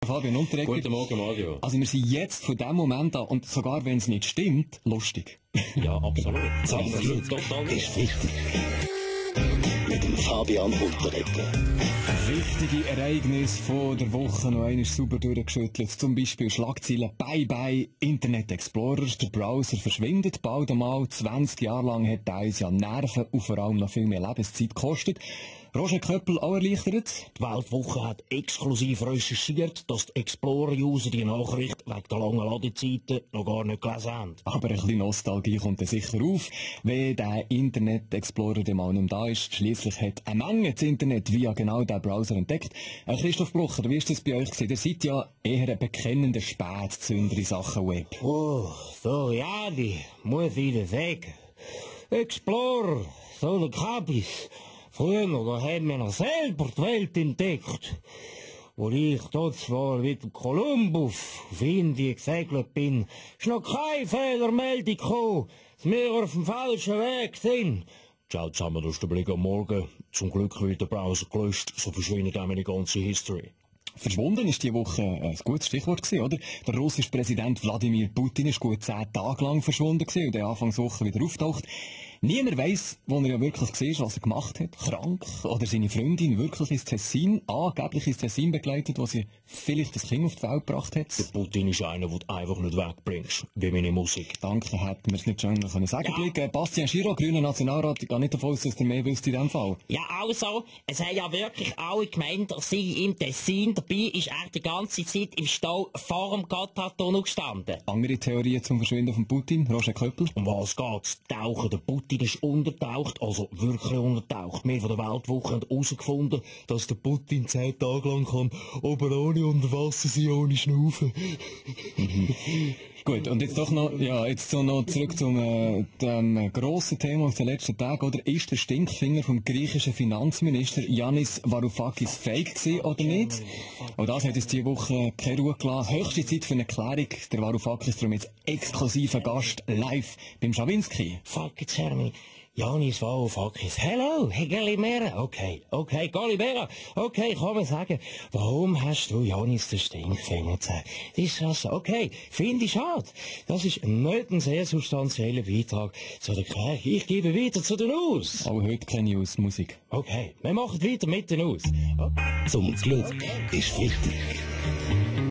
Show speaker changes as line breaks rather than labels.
Fabian Unterreger.
Guten Morgen, Mario.
Also wir sind jetzt von dem Moment an, und sogar wenn es nicht stimmt, lustig.
Ja, absolut. Total
ist wichtig. Mit dem Fabian Unterreger.
Wichtige Ereignisse von der Woche noch einmal sauber durchgeschüttelt. Zum Beispiel Schlagzeilen Bye Bye Internet Explorer. Der Browser verschwindet bald einmal. 20 Jahre lang hat er uns ja Nerven und vor allem noch viel mehr Lebenszeit gekostet. Roger Köppel auch erleichtert.
Die Weltwoche hat exklusiv recherchiert, dass die Explorer-User die Nachricht wegen der langen Ladezeiten noch gar nicht gelesen haben.
Aber ein bisschen Nostalgie kommt dann sicher auf, wenn der Internet Explorer dann mal nicht mehr da ist. Schliesslich hat eine Menge das Internet via genau diesen Browser entdeckt. Christoph Blocher, wie ist das bei euch gewesen? Ihr seid ja eher ein bekennender Spätzünder in Sachen Web.
Oh, so, ja, die muss ich dir sagen. Explorer, so der Kabis. Früher, da haben wir noch selber die Welt entdeckt. Wo ich dort zwar wie der Kolumbus auf Indien gesegelt bin, ist noch keine Fehlermeldung gekommen, dass wir auf dem falschen Weg sind. Ciao zusammen, das ist der Blick am Morgen. Zum Glück wird der Browser gelöscht, so verschwindet auch meine ganze History.
Verschwunden ist die Woche ein gutes Stichwort gewesen, oder? Der russische Präsident Wladimir Putin ist gut 10 Tage lang verschwunden gewesen und der Anfangswoche wieder auftaucht. Niemand weiss, wo er ja wirklich war, was er gemacht hat. Krank. Oder seine Freundin wirklich ins Tessin, angeblich ins Tessin begleitet, wo sie vielleicht das Kind auf die Welt gebracht hat.
Der Putin ist einer, den du einfach nicht wegbringst, wie meine Musik.
Danke, hätten wir es nicht schön können sagen können. Bastian Schiro, grüner Nationalrat, ich gehe nicht davon aus, dass der mehr wüsst in diesem Fall.
Ja, also, es haben ja wirklich alle gemeint, er sei im Tessin. Dabei ist er die ganze Zeit im Stau vor dem Gotthardtunnel gestanden.
Andere Theorien zum Verschwinden von Putin, Roger Köppel.
Um was geht's? Tauchen. Der Putin ist untertaucht, also wirklich untertaucht. Wir von der Weltwoche haben herausgefunden, dass der Putin 10 Tage lang kann, aber ohne unter Wasser sein, ohne Schnaufen.
Gut, und jetzt doch noch, ja, jetzt so noch zurück zum dem grossen Thema aus den letzten Tagen, oder? Ist der Stinkfinger vom griechischen Finanzminister Yannis Varoufakis fake gewesen, oder nicht? Und das hat jetzt diese Woche keine Ruhe gelassen. Höchste Zeit für eine Klärung. Der Varoufakis darum jetzt exklusiver Gast live beim Schawinski.
Fuck, jetzt hör mich. Yannis Varoufakis. Hello, hey Galimera. Okay, Galimera. Okay, kann man sagen, warum hast du Yannis den Stinkfinger gezeigt? Das ist das, okay, finde ich schade. Das ist nicht ein sehr substanzieller Beitrag zu der Klärung. Ich gebe weiter zu den News.
Auch heute keine News, Musik.
Okay, wir machen weiter mit den News.
Zum Glück ist wichtig.